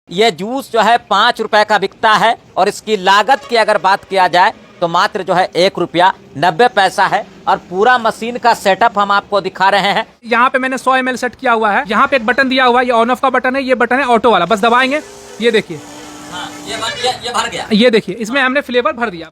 ये जूस जो है 5 रुपए का बिकता है और इसकी लागत की अगर बात किया जाए तो मात्र जो है 1 रुपया 90 पैसा है। और पूरा मशीन का सेटअप हम आपको दिखा रहे हैं। यहाँ पे मैंने 100 ml सेट किया हुआ है। यहाँ पे एक बटन दिया हुआ है, ये ऑन ऑफ का बटन है, ये बटन है ऑटो वाला, बस दबाएंगे, ये देखिए। हाँ, ये भर गया। ये देखिए, इसमें हमने फ्लेवर भर दिया।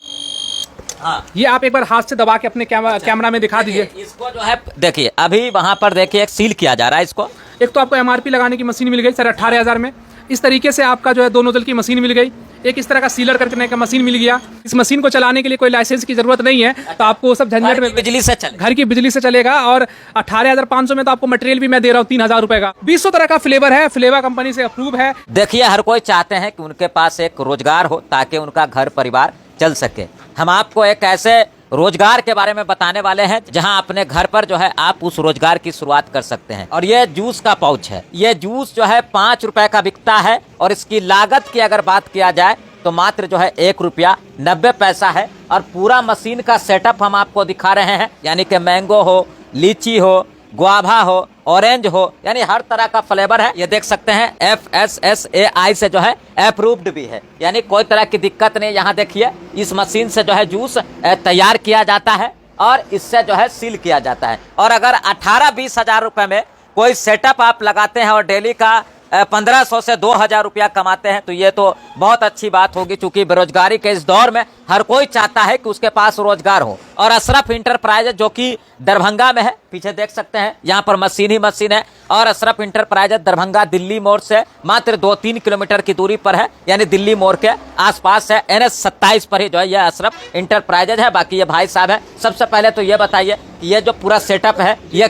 हाँ, ये आप एक बार हाथ से दबा के अपने कैमरा में दिखा दीजिए। इसको जो है देखिए, अभी वहां पर देखिए एक सील किया जा रहा है इसको। एक तो आपको MRP लगाने की मशीन मिल गई सर 18,000 में। इस तरीके से आपका जो है 2 नोजल की मशीन मिल गई। एक इस तरह का सीलर करने का मशीन मिल गया। इस मशीन को चलाने के लिए कोई लाइसेंस की जरूरत नहीं है, तो आपको सब झंझट में बिजली से चले, घर की बिजली से चलेगा। और 18,500 में तो आपको मटेरियल भी मैं दे रहा हूँ 3,000 रुपए का। 200 तरह का फ्लेवर है, फ्लेवर कंपनी से अप्रूव है। देखिए, हर कोई चाहते हैं कि उनके पास एक रोजगार हो ताकि उनका घर परिवार चल सके। हम आपको एक ऐसे रोजगार के बारे में बताने वाले हैं जहां अपने घर पर जो है आप उस रोजगार की शुरुआत कर सकते हैं। और ये जूस का पाउच है। ये जूस जो है 5 रुपए का बिकता है और इसकी लागत की अगर बात किया जाए तो मात्र जो है 1 रुपया 90 पैसा है। और पूरा मशीन का सेटअप हम आपको दिखा रहे हैं, यानी कि मैंगो हो, लीची हो, गुआभा हो, ऑरेंज हो, यानी हर तरह का फ्लेवर है। ये देख सकते हैं FSSAI से जो है अप्रूव्ड भी है, यानी कोई तरह की दिक्कत नहीं। यहाँ देखिए, इस मशीन से जो है जूस तैयार किया जाता है और इससे जो है सील किया जाता है। और अगर 18-20 हजार रुपए में कोई सेटअप आप लगाते हैं और डेली का 1500 से 2000 रुपया कमाते हैं तो ये तो बहुत अच्छी बात होगी। चूंकि बेरोजगारी के इस दौर में हर कोई चाहता है कि उसके पास रोजगार हो। और अशरफ इंटरप्राइजेज जो कि दरभंगा में है, पीछे देख सकते हैं, यहाँ पर मशीन ही मशीन है। और अशरफ इंटरप्राइजेज दरभंगा दिल्ली मोड़ से मात्र 2-3 किलोमीटर की दूरी पर है, यानी दिल्ली मोड़ के आसपास है। NH 27 पर ही जो है यह अशरफ इंटरप्राइजेज है। बाकी ये भाई साहब है। सबसे पहले तो ये बताइए कि ये जो पूरा सेटअप है यह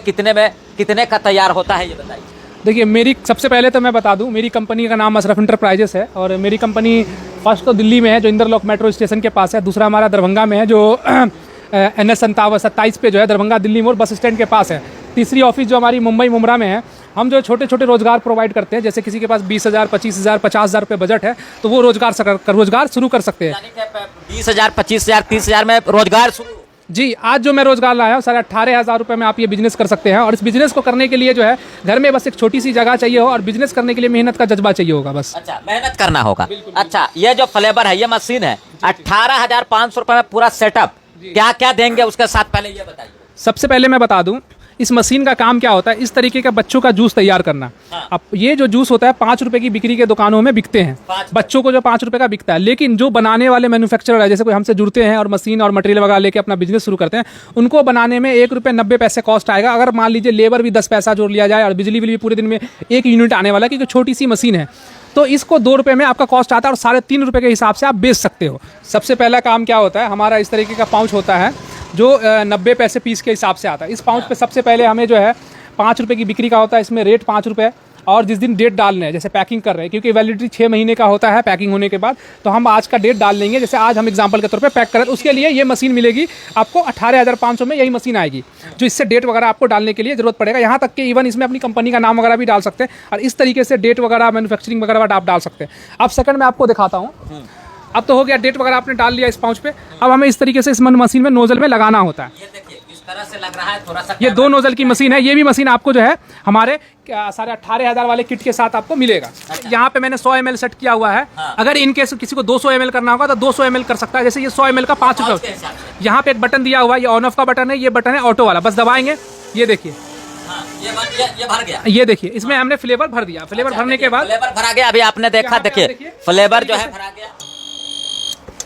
कितने का तैयार होता है, ये बताइए। देखिए, मेरी सबसे पहले तो मैं बता दूं, मेरी कंपनी का नाम अशरफ इंटरप्राइजेस है। और मेरी कंपनी फर्स्ट तो दिल्ली में है, जो इंदरलोक मेट्रो स्टेशन के पास है। दूसरा हमारा दरभंगा में है, जो NH 27 पे जो है, दरभंगा दिल्ली मोड़ बस स्टैंड के पास है। तीसरी ऑफिस जो हमारी मुंबई मुमरा में है। हम जो छोटे छोटे रोजगार प्रोवाइड करते हैं, जैसे किसी के पास 20,000, 25,000, 50,000 रुपये बजट है, तो वो रोजगार शुरू कर सकते हैं। 20,000, 25,000, 30,000 में रोजगार शुरू। जी, आज जो मैं रोजगार लाया हूँ 18,500 रुपये में आप ये बिजनेस कर सकते हैं। और इस बिजनेस को करने के लिए जो है घर में बस एक छोटी सी जगह चाहिए हो और बिजनेस करने के लिए मेहनत का जज्बा चाहिए होगा बस। अच्छा, मेहनत करना होगा। अच्छा, ये जो फ्लेवर है, ये मशीन है, 18,500 रुपये में पूरा सेटअप, क्या क्या देंगे उसके साथ, पहले ये बताइए। सबसे पहले मैं बता दूं, इस मशीन का काम क्या होता है, इस तरीके का बच्चों का जूस तैयार करना। हाँ। अब ये जो जूस होता है 5 रुपए की बिक्री के दुकानों में बिकते हैं, बच्चों को जो 5 रुपए का बिकता है। लेकिन जो बनाने वाले मैन्युफैक्चरर है, जैसे कोई हमसे जुड़ते हैं और मशीन और मटेरियल वगैरह लेके अपना बिजनेस शुरू करते हैं, उनको बनाने में 1 रुपये 90 पैसे कॉस्ट आएगा। अगर मान लीजिए लेबर भी 10 पैसा जोड़ लिया जाए और बिजली बिल भी पूरे दिन में 1 यूनिट आने वाला है, क्योंकि छोटी सी मशीन है, तो इसको 2 रुपये में आपका कॉस्ट आता है और 3.5 रुपये के हिसाब से आप बेच सकते हो। सबसे पहला काम क्या होता है, हमारा इस तरीके का पाउच होता है जो 90 पैसे पीस के हिसाब से आता है। इस पाउच पे सबसे पहले हमें जो है 5 रुपये की बिक्री का होता है, इसमें रेट 5 रुपये। और जिस दिन डेट डालने हैं, जैसे पैकिंग कर रहे हैं, क्योंकि वैलिडिटी 6 महीने का होता है पैकिंग होने के बाद, तो हम आज का डेट डाल लेंगे। जैसे आज हम एग्जांपल के तौर पे पैक करें, उसके लिए ये मशीन मिलेगी आपको 18,500 में। यही मशीन आएगी जो इससे डेट वगैरह आपको डालने के लिए जरूरत पड़ेगा। यहाँ तक कि इवन इसमें अपनी कंपनी का नाम वगैरह भी डाल सकते हैं और इस तरीके से डेट वगैरह मैन्युफैक्चरिंग वगैरह आप डाल सकते हैं। अब सेकंड में आपको दिखाता हूँ। अब तो हो गया, डेट वगैरह आपने डाल लिया इस पाउच पे। अब हमें इस तरीके से इस मशीन में नोजल में लगाना होता है। ये देखिए, इस तरह से लग रहा है थोड़ा सा। ये 2 नोजल की मशीन है। ये भी मशीन आपको जो है हमारे 18,500 वाले किट के साथ आपको मिलेगा। अच्छा। यहाँ पे मैंने 100 ml सेट किया हुआ है। हाँ। अगर इनकेस किसी को 200 ml करना होगा तो 200 ml कर सकता है। जैसे ये 100 ml का 5 रुपये। यहाँ पे एक बटन दिया हुआ है, ये ऑन ऑफ का बटन है, ये बटन है ऑटो वाला, बस दबाएंगे, ये देखिए। हाँ, ये भर गया। ये देखिए, इसमें हमने फ्लेवर भर दिया। फ्लेवर भरने के बाद फ्लेवर भरा गया। अभी आपने देखा, देखिए फ्लेवर जो है भरा गया।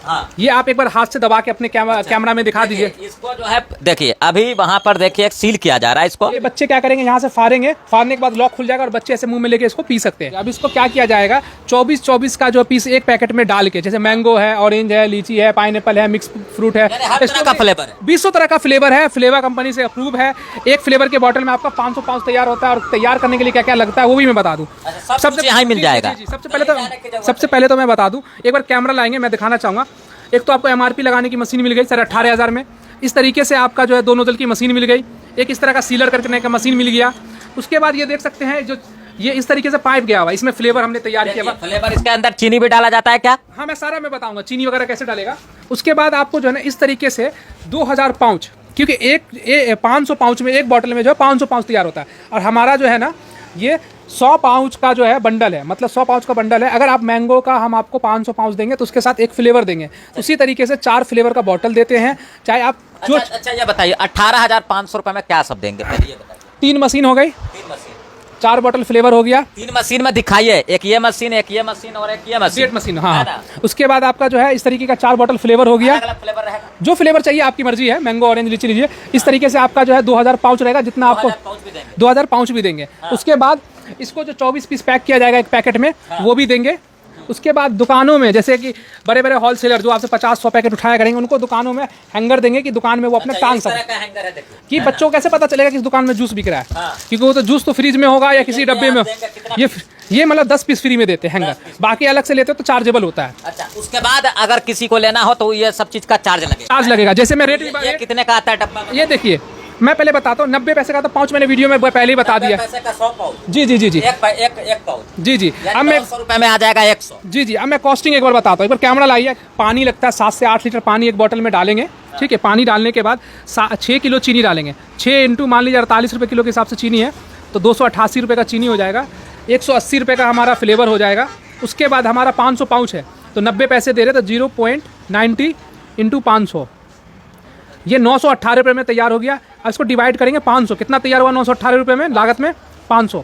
हाँ, ये आप एक बार हाथ से दबा के अपने कैमरा में दिखा दीजिए। इसको जो है देखिए, अभी वहां पर देखिए एक सील किया जा रहा है इसको। ये बच्चे क्या करेंगे, यहाँ से फाड़ेंगे, फाड़ने के बाद लॉक खुल जाएगा और बच्चे ऐसे मुंह में लेके इसको पी सकते हैं। अब इसको क्या किया जाएगा, 24 का जो पीस एक पैकेट में डाल के, जैसे मैंगो है, ऑरेंज है, लीची है, पाइनएप्पल है, मिक्स फ्रूट है, हर तरह का फ्लेवर है। 200 तरह का फ्लेवर है। फ्लेवर कंपनी से अप्रूव है। एक फ्लेवर के बॉटल में आपका 500 पाउच तैयार होता है। और तैयार करने के लिए क्या क्या लगता है वो भी मैं बता दूं। सबसे यहाँ मिल जाएगा। सबसे पहले तो मैं बता दूं, एक बार कैमरा लाएंगे, मैं दिखाना चाहूँगा। एक तो आपको MRP लगाने की मशीन मिल गई सर 18,000 में। इस तरीके से आपका जो है 2 नोजल की मशीन मिल गई। एक इस तरह का सीलर करने का मशीन मिल गया। उसके बाद ये देख सकते हैं, जो ये इस तरीके से पाइप गया हुआ, इसमें फ्लेवर हमने तैयार किया हुआ। फ्लेवर इसके अंदर चीनी भी डाला जाता है क्या? हाँ, मैं सारा मैं बताऊंगा चीनी वगैरह कैसे डालेगा। उसके बाद आपको जो है ना इस तरीके से 2000 पाउच, क्योंकि 500 पाउच में, एक बॉटल में जो है 500 पाउच तैयार होता है। और हमारा जो है ना ये 100 पाउच का जो है बंडल है, मतलब 100 पाउच का बंडल है। अगर आप मैंगो का हम आपको 500 पाउच देंगे तो उसके साथ एक फ्लेवर देंगे। उसी तरीके से 4 फ्लेवर का बॉटल देते हैं। चाहे आप जो अच्छा ये बताइए 18,500 रुपए में क्या सब देंगे, पहले ये बताइए। 3 मशीन हो गई, 3 मशीन, 4 बॉटल फ्लेवर हो गया। 3 मशीन में दिखाइए, एक ये मशीन, एक ये मशीन और एक ये मशीन। 8 मशीन, हाँ है हाँ। ना? उसके बाद आपका जो है इस तरीके का 4 बॉटल फ्लेवर हो गया। अलग-अलग फ्लेवर रहेगा। जो फ्लेवर चाहिए आपकी मर्जी है, मैंगो, ऑरेंज, लीची लीजिए। इस तरीके से आपका जो है 2000 पाउच रहेगा, जितना आपको 2000 पाउच भी देंगे। 2000 पाउच भी देंगे। उसके बाद इसको जो 24 पीस पैक किया जाएगा एक पैकेट में, वो भी देंगे। उसके बाद दुकानों में जैसे कि बड़े बड़े होलसेलर जो आपसे 50-100 पैकेट उठाया करेंगे, उनको दुकानों में हैंगर देंगे कि दुकान में वो अपने टांग इस तरह सकते का हैंगर है, देखिए। कि बच्चों को कैसे पता चलेगा कि इस दुकान में जूस बिक रहा है, हाँ। क्योंकि वो तो जूस तो फ्रिज में होगा या किसी ये डब्बे आप में। देंगे कितना ये मतलब 10 पीस फ्री में देते हैं हैंगर, बाकी अलग से लेते हो तो चार्जेबल होता है, अच्छा, उसके बाद अगर किसी को लेना हो तो ये सब चीज का चार्ज लगेगा। चार्ज लगेगा। जैसे मैं रेट ये कितने का आता है डब्बा में? ये देखिए, मैं पहले बताता हूँ। 90 पैसे का तो पाउच मैंने वीडियो में पहले ही बता दिया। पैसे का 100 पाउच। जी जी जी जी एक पाउच। जी जी। अब मैं 100 रुपए में आ जाएगा 100। जी जी, अब मैं कॉस्टिंग एक बार बताता हूँ। एक बार कैमरा लाइए। पानी लगता है 7 से 8 लीटर पानी एक बोतल में डालेंगे, ठीक है। पानी डालने के बाद 6 किलो चीनी डालेंगे। 6 इंटू मान लीजिए 48 रुपये किलो के हिसाब से चीनी है, तो 288 रुपये का चीनी हो जाएगा। 180 रुपये का हमारा फ्लेवर हो जाएगा। उसके बाद हमारा 500 पाउच है, तो 90 पैसे दे रहे तो 0.90 इंटू 500, ये 918 रुपये में तैयार हो गया। अब इसको डिवाइड करेंगे 500, कितना तैयार हुआ 918 रुपये में लागत में 500,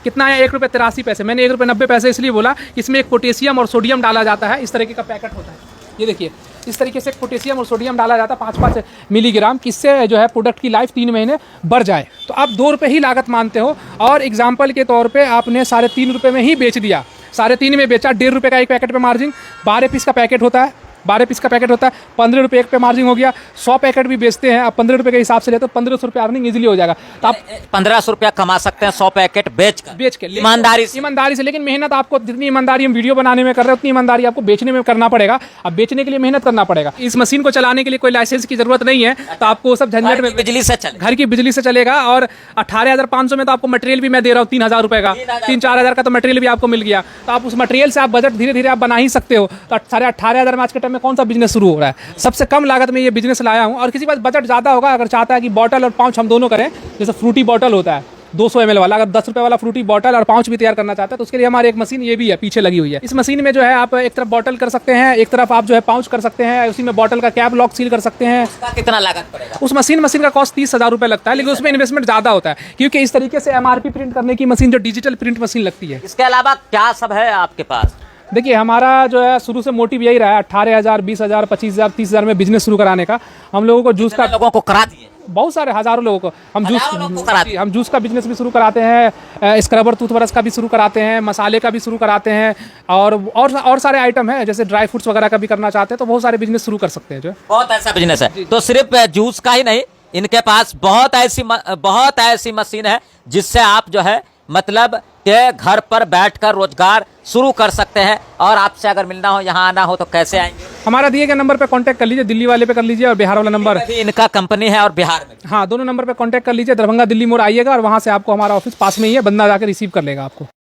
कितना है 1 रुपये 83 पैसे। मैंने 1 रुपये 90 पैसे इसलिए बोला, इसमें एक पोटेशियम और सोडियम डाला जाता है। इस तरीके का पैकेट होता है, ये देखिए। इस तरीके से पोटेशियम और सोडियम डाला जाता है 5-5 मिलीग्राम, किससे जो है प्रोडक्ट की लाइफ 3 महीने बढ़ जाए। तो आप 2 रुपये ही लागत मानते हो, और एग्जाम्पल के तौर पर आपने 3.5 रुपये में ही बेच दिया। 3.5 में बेचा, 1.5 रुपये का एक पैकेट पे मार्जिन। 12 पीस का पैकेट होता है, 12 पीस का पैकेट होता है, 15 रुपये एक पे मार्जिन हो गया। 100 पैकेट भी बेचते हैं, अब 15 रुपये के हिसाब से लेते हो 1500 रुपये अर्निंग इजीली हो जाएगा। तो आप 1500 रुपया कमा सकते हैं 100 पैकेट बेच के। ईमानदारी से। लेकिन मेहनत आपको, जितनी ईमानदारी हम वीडियो बनाने में कर रहे हैं, उतनी ईमानदारी आपको बेचने में करना पड़ेगा। अब बेचने के लिए मेहनत करना पड़ेगा। इस मशीन को चलाने के लिए कोई लाइसेंस की जरूरत नहीं है, तो आपको सब झंझट में बिजली से चले, घर की बिजली से चलेगा। और 18,500 में तो आपको मटेरियल भी मैं दे रहा हूँ 3,000 रुपये का, 3-4 हज़ार का तो मटेरियल भी आपको मिल गया। तो आप उस मटेरियल से आप बजट धीरे धीरे आप बना ही सकते हो। तो 18,500 में आज के टाइम में कौन सा बिजनेस शुरू हो रहा है? सबसे कम लागत में ये बिजनेस लाया हूँ। और किसी के पास बजट ज़्यादा होगा, अगर चाहता है कि बॉटल और पाउच हम दोनों करें, जैसे फ्रूटी बॉटल होता है 200 ml वाला, अगर 10 रुपये वाला फ्रूटी बॉटल और पाउच भी तैयार करना चाहता है, तो उसके लिए हमारी एक मशीन ये भी है, पीछे लगी हुई है। इस मशीन में जो है आप एक तरफ बॉटल कर सकते हैं, एक तरफ आप जो है पाउच कर सकते हैं, उसी में बॉटल का कैप लॉक सील कर सकते हैं। उसका कितना लागत पड़ेगा? उस मशीन का कॉस्ट 30,000 रुपये लगता है, लेकिन उसमें इन्वेस्टमेंट ज़्यादा होता है, क्योंकि इस तरीके से MRP प्रिंट करने की मशीन, जो डिजिटल प्रिंट मशीन लगती है। इसके अलावा क्या सब है आपके पास? देखिए, हमारा जो है शुरू से मोटिव यही रहा है 18,000, 20,000, 25,000, 30,000 में बिजनेस शुरू कराने का। हम लोगों को जूस का, लोगों को करा दिए, बहुत सारे हज़ारों लोगों को हम हज़ारों लोगों को कराते हम जूस का बिजनेस भी शुरू कराते हैं, स्क्रबर टूथब्रश का भी शुरू कराते हैं, मसाले का भी शुरू कराते हैं, और सारे आइटम हैं। जैसे ड्राई फ्रूट्स वगैरह का भी करना चाहते हैं, तो बहुत सारे बिजनेस शुरू कर सकते हैं। जो बहुत ऐसा बिजनेस है। तो सिर्फ जूस का ही नहीं, इनके पास बहुत ऐसी मशीन है जिससे आप जो है मतलब के घर पर बैठकर रोजगार शुरू कर सकते हैं। और आपसे अगर मिलना हो, यहाँ आना हो, तो कैसे आएंगे? हमारा दिए गए नंबर पे कांटेक्ट कर लीजिए, दिल्ली वाले पे कर लीजिए और बिहार वाला नंबर। इनका कंपनी है और बिहार में, हाँ, दोनों नंबर पे कांटेक्ट कर लीजिए। दरभंगा दिल्ली मोड़ आइएगा, और वहाँ से आपको हमारा ऑफिस पास में ही है, बंदा जाकर रिसीव कर लेगा आपको।